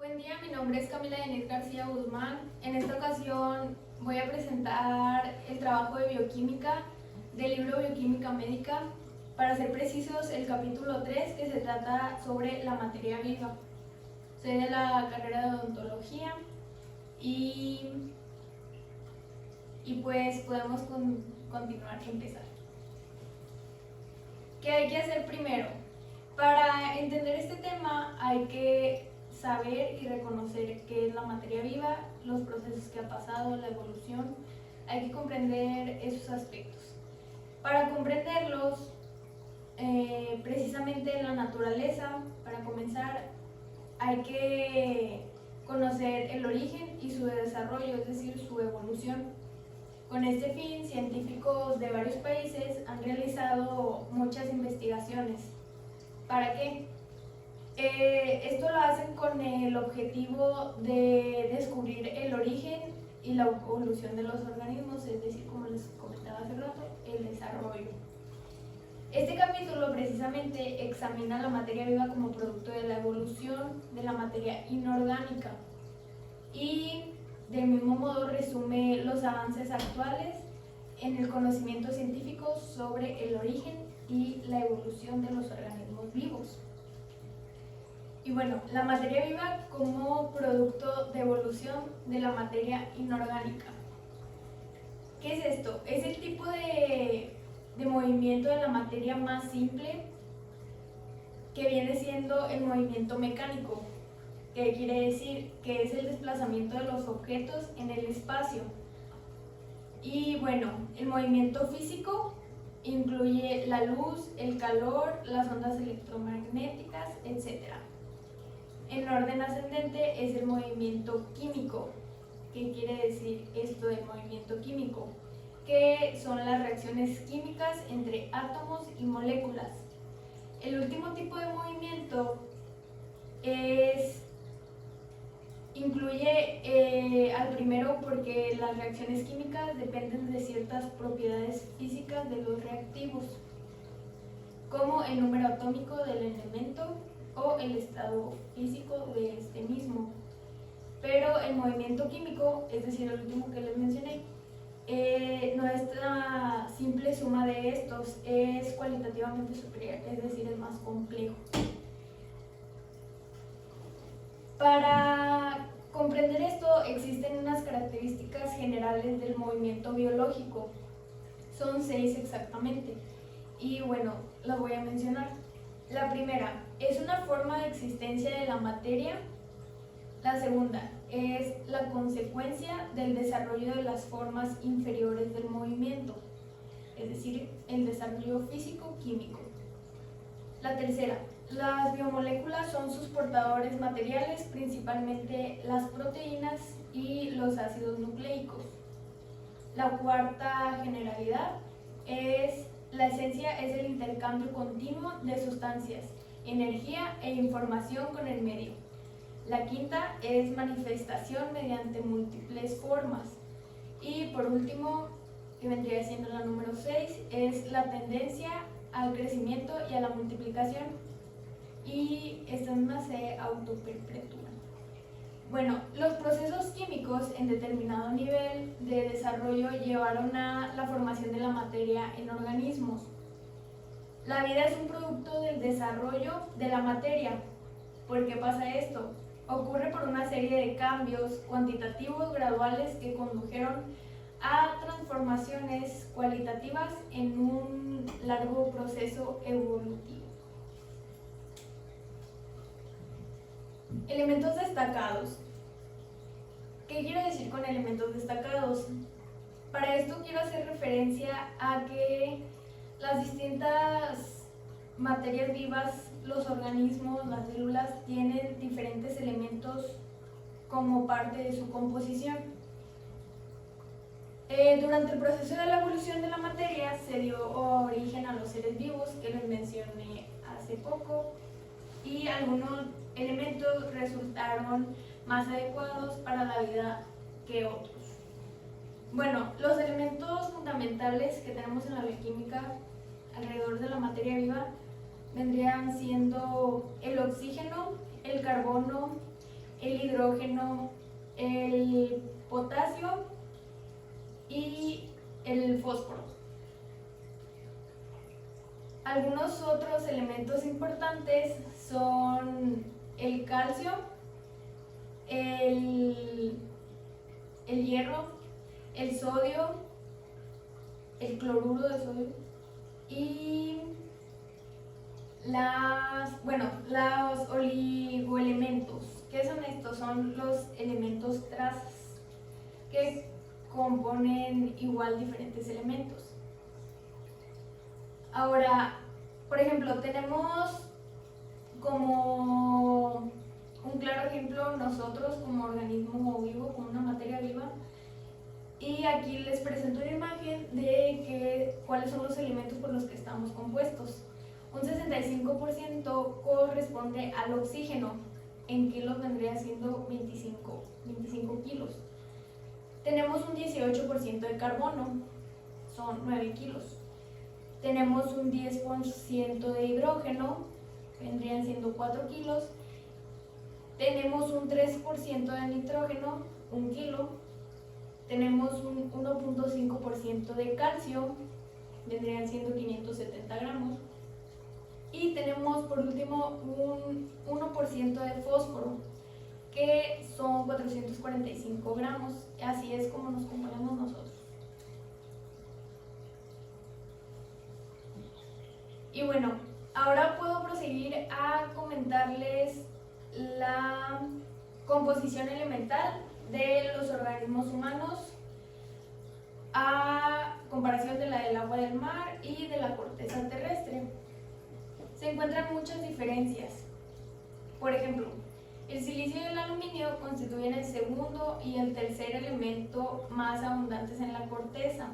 Buen día, mi nombre es Camila Denise García Guzmán. En esta ocasión voy a presentar el trabajo de bioquímica del libro Bioquímica Médica. Para ser precisos, el capítulo 3, que se trata sobre la materia viva. Soy de la carrera de odontología y pues podemos continuar y empezar. ¿Qué hay que hacer primero? Para entender este tema hay que saber y reconocer qué es la materia viva, los procesos que ha pasado, la evolución. Hay que comprender esos aspectos. Para comprenderlos, precisamente la naturaleza, para comenzar, hay que conocer el origen y su desarrollo, es decir, su evolución. Con este fin, científicos de varios países han realizado muchas investigaciones. ¿Para qué? Esto lo hacen con el objetivo de descubrir el origen y la evolución de los organismos, es decir, como les comentaba hace rato, el desarrollo. Este capítulo precisamente examina la materia viva como producto de la evolución de la materia inorgánica y del mismo modo resume los avances actuales en el conocimiento científico sobre el origen y la evolución de los organismos vivos. Y bueno, la materia viva como producto de evolución de la materia inorgánica. ¿Qué es esto? Es el tipo de movimiento de la materia más simple, que viene siendo el movimiento mecánico, que quiere decir que es el desplazamiento de los objetos en el espacio. Y bueno, el movimiento físico incluye la luz, el calor, las ondas electromagnéticas, etc. En orden ascendente es el movimiento químico. ¿Qué quiere decir esto del movimiento químico? Que son las reacciones químicas entre átomos y moléculas. El último tipo de movimiento incluye al primero porque las reacciones químicas dependen de ciertas propiedades físicas de los reactivos, como el número atómico del elemento o el estado físico de este mismo. Pero el movimiento químico, es decir, el último que les mencioné, no es la simple suma de estos, es cualitativamente superior, es decir, es más complejo. Para comprender esto, existen unas características generales del movimiento biológico. Son 6 exactamente. Y bueno, las voy a mencionar. La primera es una forma de existencia de la materia. La segunda es la consecuencia del desarrollo de las formas inferiores del movimiento, es decir, el desarrollo físico-químico. La tercera, las biomoléculas son sus portadores materiales, principalmente las proteínas y los ácidos nucleicos. La cuarta generalidad es la esencia es el intercambio continuo de sustancias, energía e información con el medio. La quinta es manifestación mediante múltiples formas. Y por último, que vendría siendo la número 6, es la tendencia al crecimiento y a la multiplicación. Y estas mismas se autoperpetúan. Bueno, los procesos químicos en determinado nivel de desarrollo llevaron a la formación de la materia en organismos. La vida es un producto del desarrollo de la materia. ¿Por qué pasa esto? Ocurre por una serie de cambios cuantitativos graduales que condujeron a transformaciones cualitativas en un largo proceso evolutivo. Elementos destacados. ¿Qué quiero decir con elementos destacados? Para esto quiero hacer referencia a que las distintas materias vivas, los organismos, las células, tienen diferentes elementos como parte de su composición. Durante el proceso de la evolución de la materia se dio origen a los seres vivos, que les mencioné hace poco, y algunos elementos resultaron más adecuados para la vida que otros. Bueno, los elementos fundamentales que tenemos en la bioquímica alrededor de la materia viva vendrían siendo el oxígeno, el carbono, el hidrógeno, el potasio y el fósforo. Algunos otros elementos importantes son el calcio, el hierro, el sodio, el cloruro de sodio y los oligoelementos. ¿Qué son estos? Son los elementos trazas que componen igual diferentes elementos. Ahora, por ejemplo, tenemos como un claro ejemplo nosotros como organismo vivo, como una materia viva, y aquí les presento una imagen de cuáles son los elementos por los que estamos compuestos. Un 65% corresponde al oxígeno, en kilos vendría siendo 25 kilos. Tenemos un 18% de carbono, son 9 kilos. Tenemos un 10% de hidrógeno, vendrían siendo 4 kilos. Tenemos un 3% de nitrógeno, 1 kilo. Tenemos un 1.5% de calcio, vendrían siendo 570 gramos. Y tenemos por último un 1% de fósforo, que son 445 gramos. Así es como nos componemos nosotros. Y bueno, ahora puedo proseguir a comentarles la composición elemental de los organismos humanos a comparación de la del agua del mar y de la corteza terrestre. Se encuentran muchas diferencias. Por ejemplo, el silicio y el aluminio constituyen el segundo y el tercer elemento más abundantes en la corteza,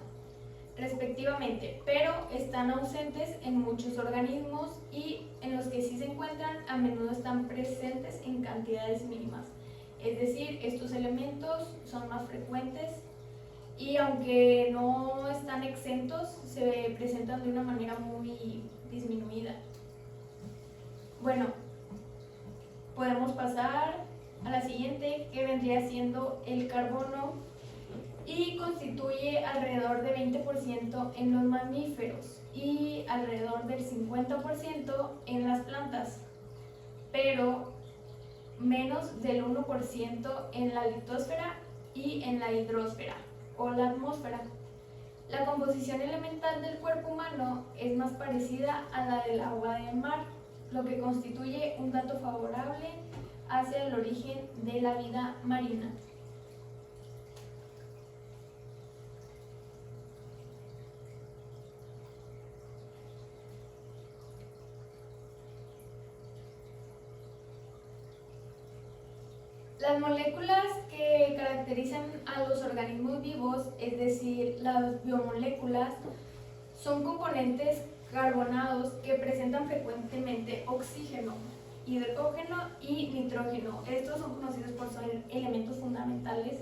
respectivamente, pero están ausentes en muchos organismos y en los que sí se encuentran a menudo están presentes en cantidades mínimas. Es decir, estos elementos son más frecuentes y aunque no están exentos, se presentan de una manera muy disminuida. Bueno, podemos pasar a la siguiente, que vendría siendo el carbono, y constituye alrededor de 20% en los mamíferos y alrededor del 50% en las plantas, pero menos del 1% en la litosfera y en la hidrosfera o la atmósfera. La composición elemental del cuerpo humano es más parecida a la del agua del mar, lo que constituye un dato favorable hacia el origen de la vida marina. Las moléculas que caracterizan a los organismos vivos, es decir, las biomoléculas, son componentes carbonados que presentan frecuentemente oxígeno, hidrógeno y nitrógeno. Estos son conocidos por ser elementos fundamentales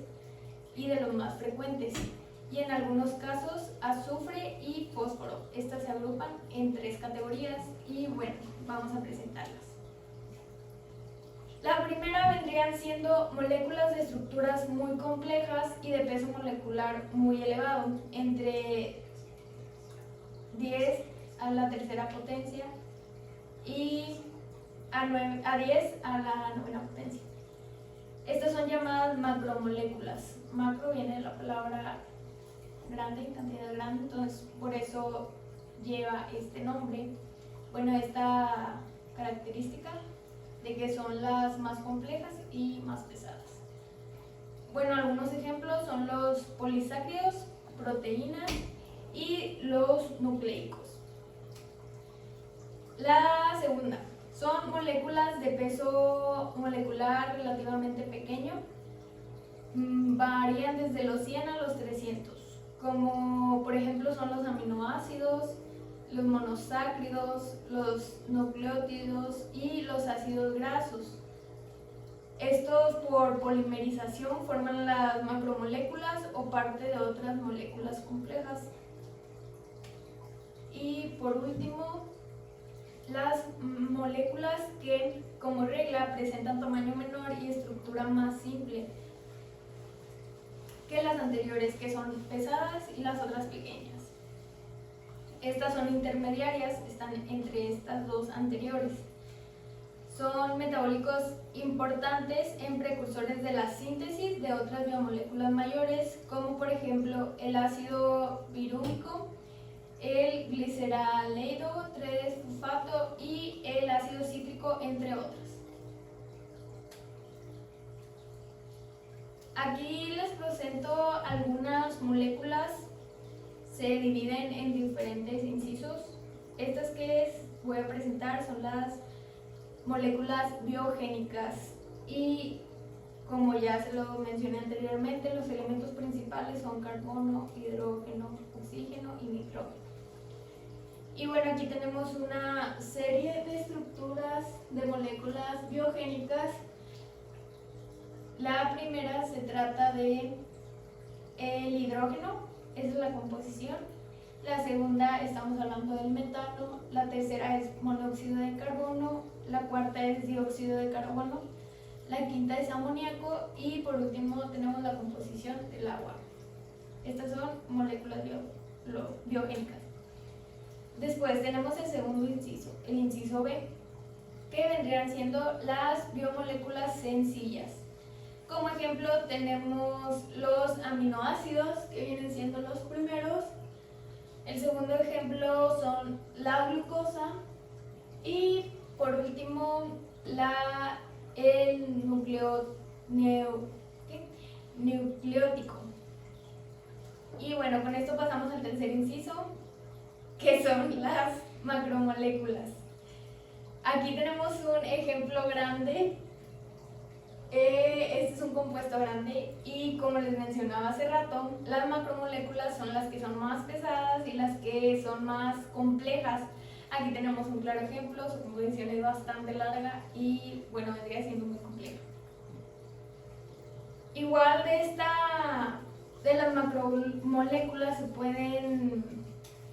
y de los más frecuentes. Y en algunos casos azufre y fósforo. Estas se agrupan en 3 categorías y bueno, vamos a presentarlas. La primera vendrían siendo moléculas de estructuras muy complejas y de peso molecular muy elevado, entre 10 a la tercera potencia y a 10 a la novena potencia. Estas son llamadas macromoléculas. Macro viene de la palabra grande, cantidad grande, entonces por eso lleva este nombre. Bueno, esta característica de que son las más complejas y más pesadas. Bueno, algunos ejemplos son los polisácaridos, proteínas y los nucleicos. La segunda son moléculas de peso molecular relativamente pequeño, varían desde los 100 a los 300, como por ejemplo son los aminoácidos, los monosacáridos, los nucleótidos y los ácidos grasos. Estos por polimerización forman las macromoléculas o parte de otras moléculas complejas. Y por último las moléculas que, como regla, presentan tamaño menor y estructura más simple que las anteriores, que son pesadas, y las otras pequeñas. Estas son intermediarias, están entre estas dos anteriores. Son metabólicos importantes en precursores de la síntesis de otras biomoléculas mayores, como por ejemplo el ácido pirúvico, el gliceraldehído 3-fosfato y el ácido cítrico, entre otras. Aquí les presento algunas moléculas, se dividen en diferentes incisos. Estas que les voy a presentar son las moléculas biogénicas y, como ya se lo mencioné anteriormente, los elementos principales son carbono, hidrógeno, oxígeno y nitrógeno. Y bueno, aquí tenemos una serie de estructuras de moléculas biogénicas. La primera se trata de el hidrógeno, esa es la composición. La segunda estamos hablando del metano, la tercera es monóxido de carbono, la cuarta es dióxido de carbono, la quinta es amoníaco y por último tenemos la composición del agua. Estas son moléculas biogénicas. Después tenemos el segundo inciso, el inciso B, que vendrían siendo las biomoléculas sencillas. Como ejemplo tenemos los aminoácidos, que vienen siendo los primeros. El segundo ejemplo son la glucosa y por último el nucleótico. Y bueno, con esto pasamos al tercer inciso, que son las macromoléculas. Aquí tenemos un ejemplo grande. Este es un compuesto grande y, como les mencionaba hace rato, las macromoléculas son las que son más pesadas y las que son más complejas. Aquí tenemos un claro ejemplo, su composición es bastante larga y bueno, vendría siendo muy compleja. Igual de las macromoléculas se pueden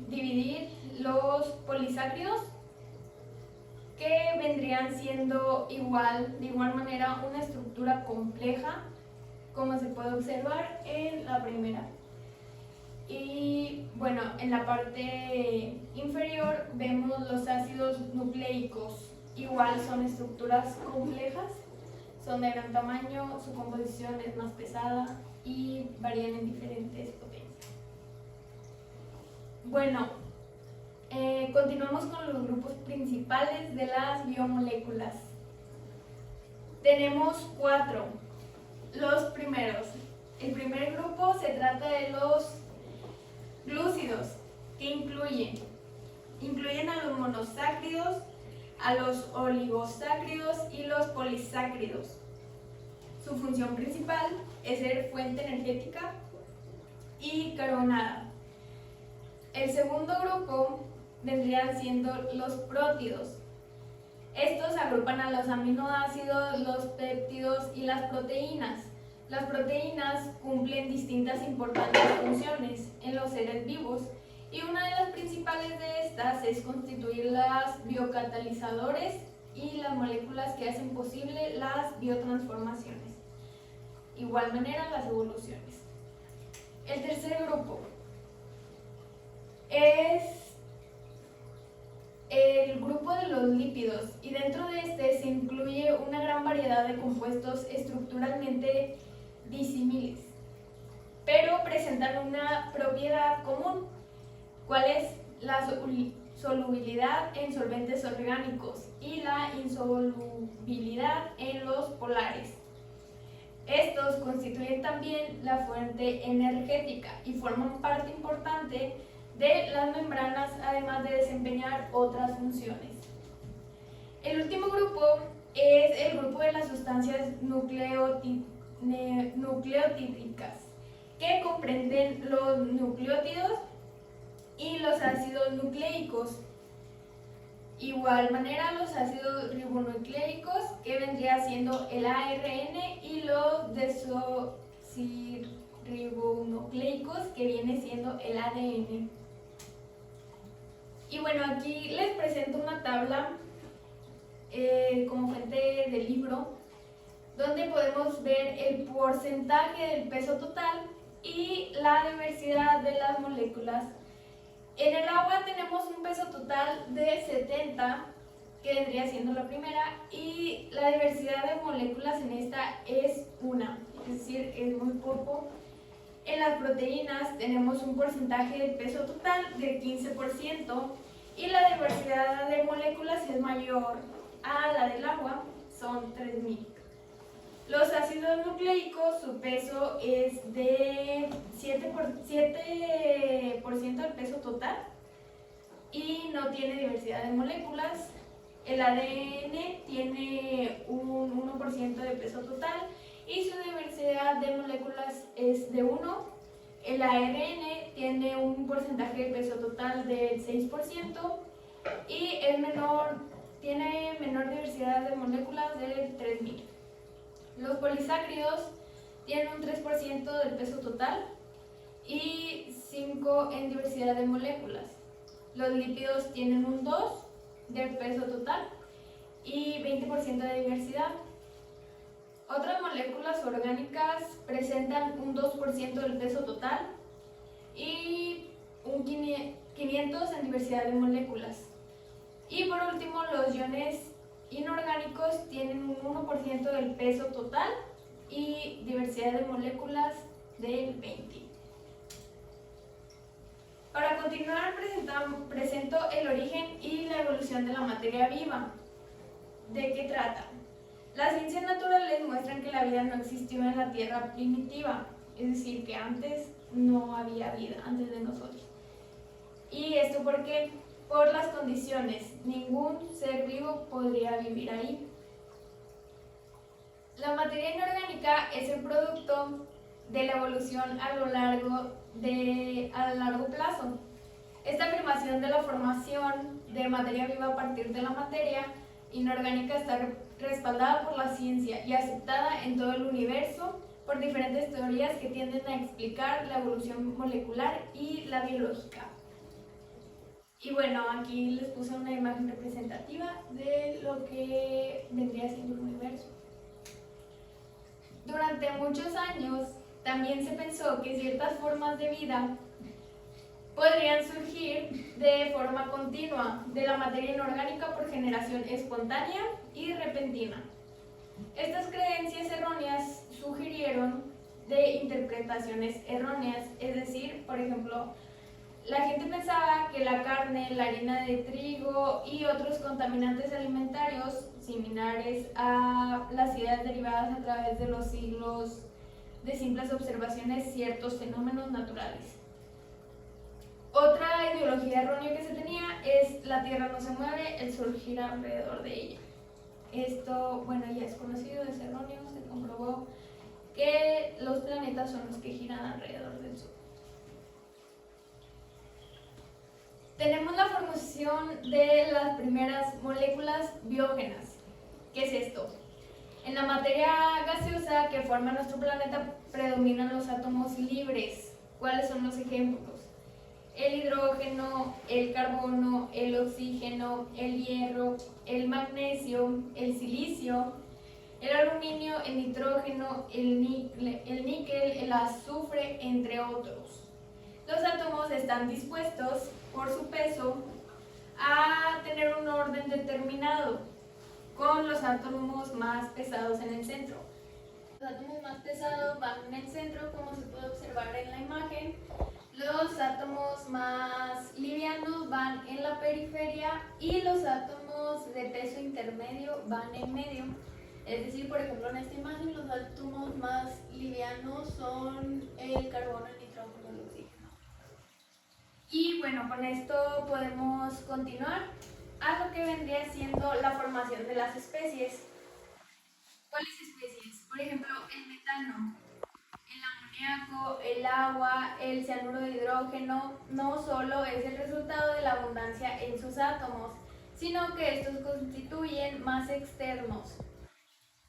dividir los polisácaridos, que vendrían siendo de igual manera una estructura compleja, como se puede observar en la primera. Y bueno, en la parte inferior vemos los ácidos nucleicos. Igual son estructuras complejas, son de gran tamaño, su composición es más pesada y varían en diferentes potencias. Bueno, continuamos con los grupos principales de las biomoléculas. Tenemos 4. Los primeros. El primer grupo se trata de los glúcidos, que incluyen a los monosácaridos, a los oligosácaridos y los polisácaridos. Su función principal es ser fuente energética y carbonada. El segundo grupo vendrían siendo los prótidos. Estos agrupan a los aminoácidos, los péptidos y las proteínas. Las proteínas cumplen distintas importantes funciones en los seres vivos y una de las principales de estas es constituir los biocatalizadores y las moléculas que hacen posible las biotransformaciones. Igual manera las evoluciones. El tercer grupo es el grupo de los lípidos y dentro de este se incluye una gran variedad de compuestos estructuralmente disímiles, pero presentan una propiedad común, cuál es la solubilidad en solventes orgánicos y la insolubilidad en los polares. Estos constituyen también la fuente energética y forman parte importante de las membranas, además de desempeñar otras funciones. El último grupo es el grupo de las sustancias nucleotídicas, que comprenden los nucleótidos y los ácidos nucleicos. Igual manera los ácidos ribonucleicos, que vendría siendo el ARN, y los desoxirribonucleicos, que viene siendo el ADN. Y bueno, aquí les presento una tabla como fuente del libro, donde podemos ver el porcentaje del peso total y la diversidad de las moléculas. En el agua tenemos un peso total de 70, que vendría siendo la primera, y la diversidad de moléculas en esta es una, es decir, es muy poco. En las proteínas tenemos un porcentaje del peso total del 15% y la diversidad de moléculas es mayor a la del agua, son 3000. Los ácidos nucleicos, su peso es de 7% del peso total y no tiene diversidad de moléculas. El ADN tiene un 1% de peso total y su diversidad de moléculas es de 1. El ARN tiene un porcentaje de peso total del 6% y tiene menor diversidad de moléculas de 3000. Los polisácaridos tienen un 3% del peso total y 5 en diversidad de moléculas. Los lípidos tienen un 2 del peso total y 20% de diversidad. Otras moléculas orgánicas presentan un 2% del peso total y un 500 en diversidad de moléculas. Y por último, los iones inorgánicos tienen un 1% del peso total y diversidad de moléculas del 20. Para continuar, presento el origen y la evolución de la materia viva. ¿De qué trata? Las ciencias naturales muestran que la vida no existió en la Tierra primitiva, es decir, que antes no había vida, antes de nosotros. ¿Y esto por qué? Por las condiciones. Ningún ser vivo podría vivir ahí. La materia inorgánica es el producto de la evolución a largo plazo. Esta afirmación de la formación de materia viva a partir de la materia inorgánica está respaldada por la ciencia y aceptada en todo el universo por diferentes teorías que tienden a explicar la evolución molecular y la biológica. Y bueno, aquí les puse una imagen representativa de lo que vendría siendo el universo. Durante muchos años también se pensó que ciertas formas de vida podrían surgir de forma continua de la materia inorgánica por generación espontánea y repentina. Estas creencias erróneas sugirieron de interpretaciones erróneas, es decir, por ejemplo, la gente pensaba que la carne, la harina de trigo y otros contaminantes alimentarios similares a las ideas derivadas a través de los siglos de simples observaciones ciertos fenómenos naturales. Otra ideología errónea que se tenía es la Tierra no se mueve, el Sol gira alrededor de ella. Esto, bueno, ya es conocido, es erróneo, se comprobó que los planetas son los que giran alrededor del Sol. Tenemos la formación de las primeras moléculas biógenas. ¿Qué es esto? En la materia gaseosa que forma nuestro planeta predominan los átomos libres. ¿Cuáles son los ejemplos? El hidrógeno, el carbono, el oxígeno, el hierro, el magnesio, el silicio, el aluminio, el nitrógeno, el níquel, el azufre, entre otros. Los átomos están dispuestos por su peso a tener un orden determinado, con los átomos más pesados en el centro. Los átomos más pesados van en el centro, como se puede observar en la imagen. Los átomos más livianos van en la periferia y los átomos de peso intermedio van en medio. Es decir, por ejemplo, en esta imagen los átomos más livianos son el carbono, el nitrógeno, el oxígeno. Y bueno, con esto podemos continuar a lo que vendría siendo la formación de las especies. ¿Cuáles especies? Por ejemplo, el metano, el amoníaco, el agua, el cianuro de hidrógeno no solo es el resultado de la abundancia en sus átomos, sino que estos constituyen más externos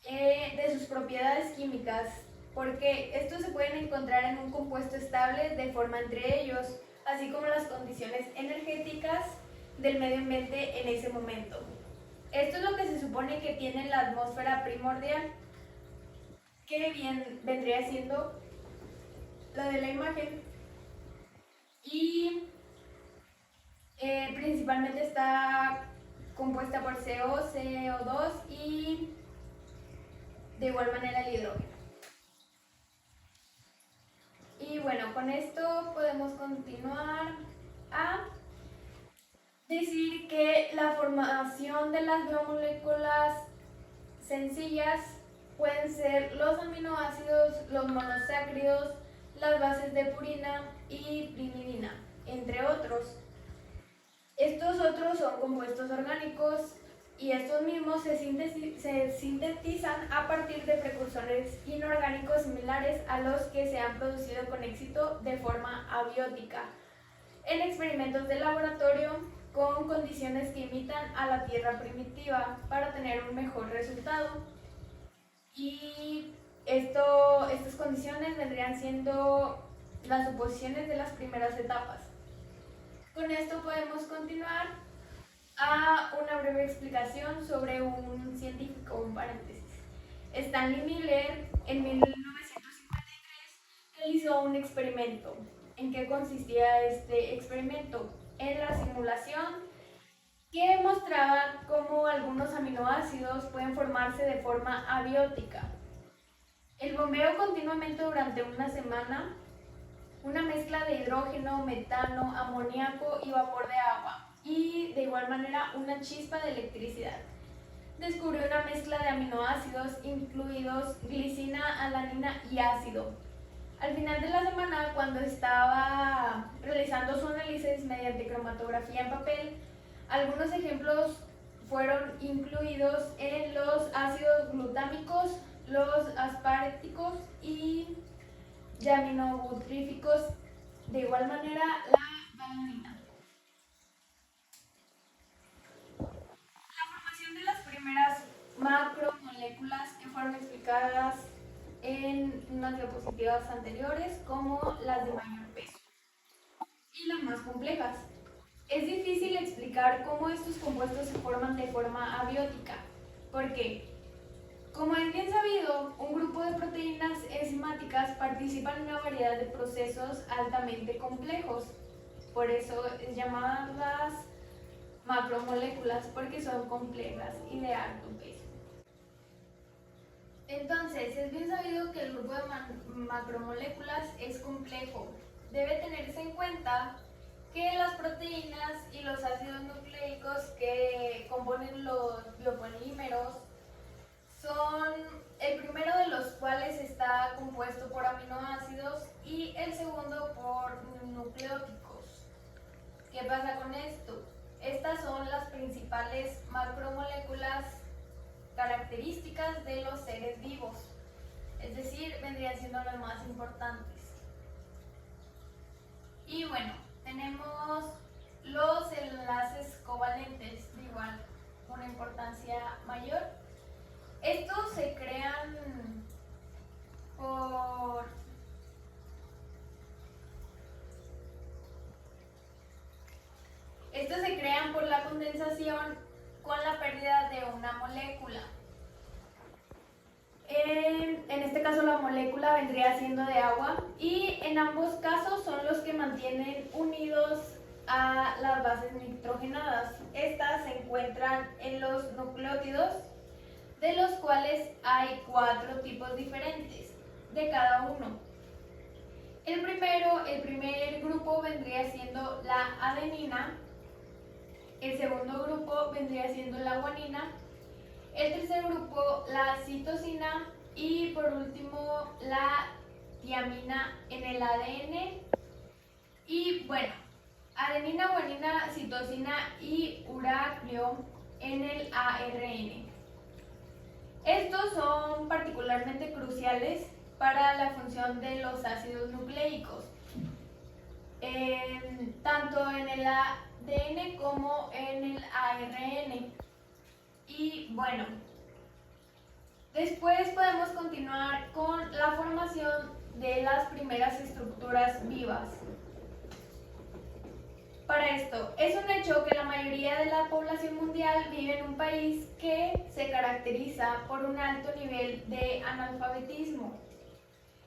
de sus propiedades químicas, porque estos se pueden encontrar en un compuesto estable de forma entre ellos, así como las condiciones energéticas del medio ambiente en ese momento. Esto es lo que se supone que tiene la atmósfera primordial, que bien vendría siendo la de la imagen, y principalmente está compuesta por CO, CO2 y de igual manera el hidrógeno. Y bueno, con esto podemos continuar a decir que la formación de las biomoléculas sencillas pueden ser los aminoácidos, los monosacáridos, las bases de purina y primidina, entre otros. Estos otros son compuestos orgánicos y estos mismos se sintetizan a partir de precursores inorgánicos similares a los que se han producido con éxito de forma abiótica en experimentos de laboratorio con condiciones que imitan a la tierra primitiva para tener un mejor resultado. Y estas condiciones vendrían siendo las suposiciones de las primeras etapas. Con esto podemos continuar a una breve explicación sobre un científico, un paréntesis. Stanley Miller, en 1953, realizó un experimento. ¿En qué consistía este experimento? En la simulación que mostraba cómo algunos aminoácidos pueden formarse de forma abiótica. El bombeo continuamente durante una semana, una mezcla de hidrógeno, metano, amoníaco y vapor de agua, y de igual manera una chispa de electricidad. Descubrió una mezcla de aminoácidos incluidos glicina, alanina y ácido. Al final de la semana, cuando estaba realizando su análisis mediante cromatografía en papel, algunos ejemplos fueron incluidos en los ácidos glutámicos, los aspartéticos y diaminobutríficos, de igual manera la valinina. La formación de las primeras macromoléculas que fueron explicadas en unas diapositivas anteriores como las de mayor peso y las más complejas. Es difícil explicar cómo estos compuestos se forman de forma abiótica, porque, como es bien sabido, un grupo de proteínas enzimáticas participan en una variedad de procesos altamente complejos. Por eso es llamadas macromoléculas, porque son complejas y de alto peso. Entonces, es bien sabido que el grupo de macromoléculas es complejo. Debe tenerse en cuenta que las proteínas y los ácidos nucleicos que componen los biopolímeros son el primero de los cuales está compuesto por aminoácidos y el segundo por nucleóticos. ¿Qué pasa con esto? Estas son las principales macromoléculas características de los seres vivos, es decir, vendrían siendo las más importantes. Y bueno, tenemos los enlaces covalentes, de igual una importancia mayor. Estos se crean por la condensación con la pérdida de una molécula. En este caso la molécula vendría siendo de agua y en ambos casos son los que mantienen unidos a las bases nitrogenadas. Estas se encuentran en los nucleótidos, de los cuales hay 4 tipos diferentes de cada uno. El primer grupo vendría siendo la adenina, el segundo grupo vendría siendo la guanina, el tercer grupo la citosina y por último la tiamina en el ADN. Y bueno, adenina, guanina, citosina y uranio en el ARN. Estos son particularmente cruciales para la función de los ácidos nucleicos, tanto en el ADN como en el ARN. Y bueno, después podemos continuar con la formación de las primeras estructuras vivas. Para esto, es un hecho que la mayoría de la población mundial vive en un país que se caracteriza por un alto nivel de analfabetismo.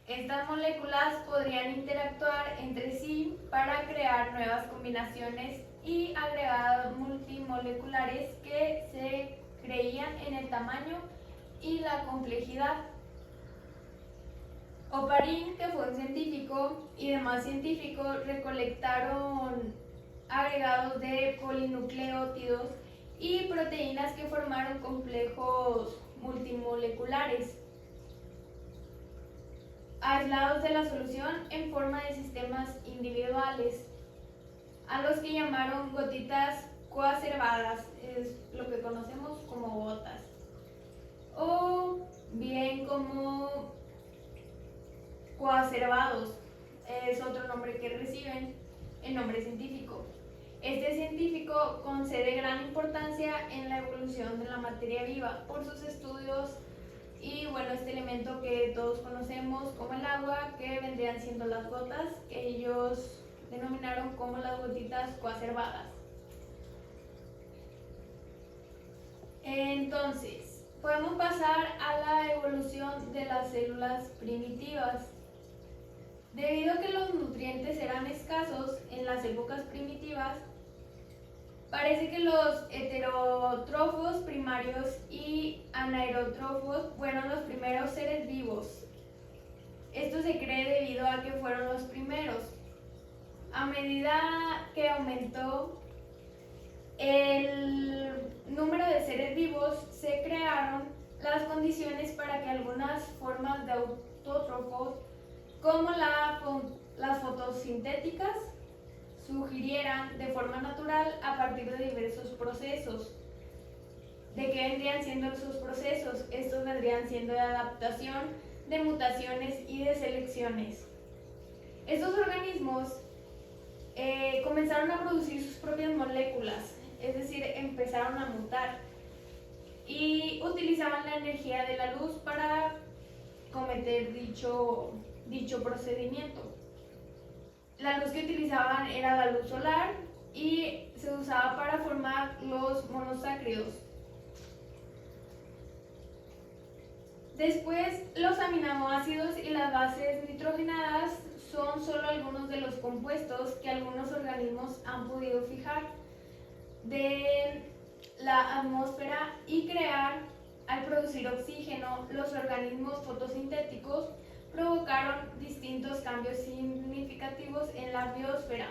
Estas moléculas podrían interactuar entre sí para crear nuevas combinaciones y agregados multimoleculares que se creían en el tamaño y la complejidad. Oparin, que fue un científico, y demás científicos recolectaron agregados de polinucleótidos y proteínas que formaron complejos multimoleculares, aislados de la solución en forma de sistemas individuales, a los que llamaron gotitas coacervadas, es lo que conocemos como gotas, o bien como coacervados, es otro nombre que reciben el nombre científico. Este científico concede gran importancia en la evolución de la materia viva por sus estudios y bueno, este elemento que todos conocemos como el agua, que vendrían siendo las gotas, que ellos denominaron como las gotitas coacervadas. Entonces, podemos pasar a la evolución de las células primitivas. Debido a que los nutrientes eran escasos en las épocas primitivas, parece que los heterótrofos primarios y anaerótrofos fueron los primeros seres vivos. Esto se cree debido a que fueron los primeros. A medida que aumentó el número de seres vivos, se crearon las condiciones para que algunas formas de autótrofos, como las fotosintéticas, surgieran de forma natural a partir de diversos procesos. ¿De qué vendrían siendo esos procesos? Estos vendrían siendo de adaptación, de mutaciones y de selecciones. Estos organismos comenzaron a producir sus propias moléculas, es decir, empezaron a mutar y utilizaban la energía de la luz para cometer dicho procedimiento. La luz que utilizaban era la luz solar y se usaba para formar los monosacáridos. Después, los aminoácidos y las bases nitrogenadas son solo algunos de los compuestos que algunos organismos han podido fijar de la atmósfera y crear. Al producir oxígeno, los organismos fotosintéticos provocaron distintos cambios significativos en la biosfera.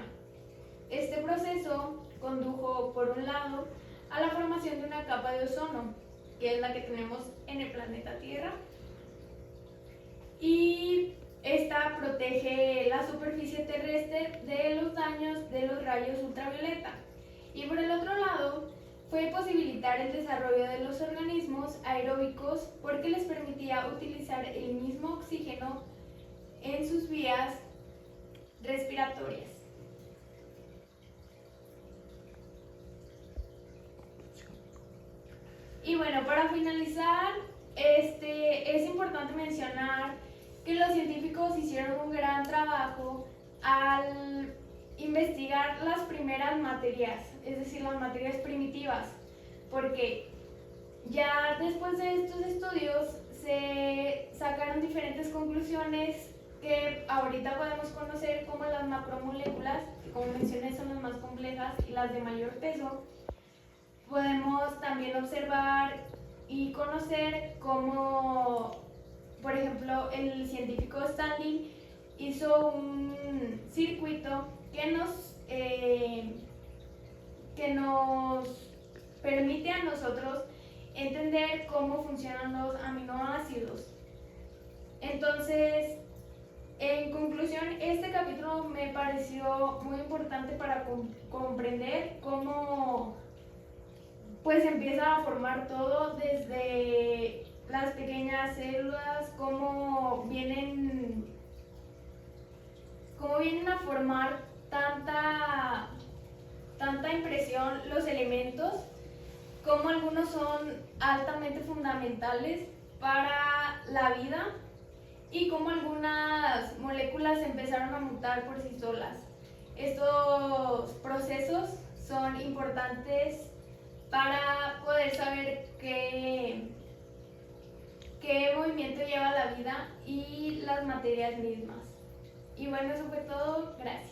Este proceso condujo, por un lado, a la formación de una capa de ozono, que es la que tenemos en el planeta Tierra, y esta protege la superficie terrestre de los daños de los rayos ultravioleta. Y por el otro lado, fue posibilitar el desarrollo de los organismos aeróbicos porque les permitía utilizar el mismo oxígeno en sus vías respiratorias. Y bueno, para finalizar, es importante mencionar que los científicos hicieron un gran trabajo al investigar las primeras materias, es decir, las materias primitivas, porque ya después de estos estudios se sacaron diferentes conclusiones que ahorita podemos conocer como las macromoléculas, que como mencioné son las más complejas y las de mayor peso. Podemos también observar y conocer cómo, por ejemplo, el científico Stanley hizo un circuito que nos permite a nosotros entender cómo funcionan los aminoácidos. Entonces, en conclusión, este capítulo me pareció muy importante para comprender cómo pues empieza a formar todo desde las pequeñas células, cómo vienen a formar tanta impresión los elementos, cómo algunos son altamente fundamentales para la vida y cómo algunas moléculas empezaron a mutar por sí solas. Estos procesos son importantes para poder saber qué movimiento lleva la vida y las materias mismas. Y bueno, eso fue todo. Gracias.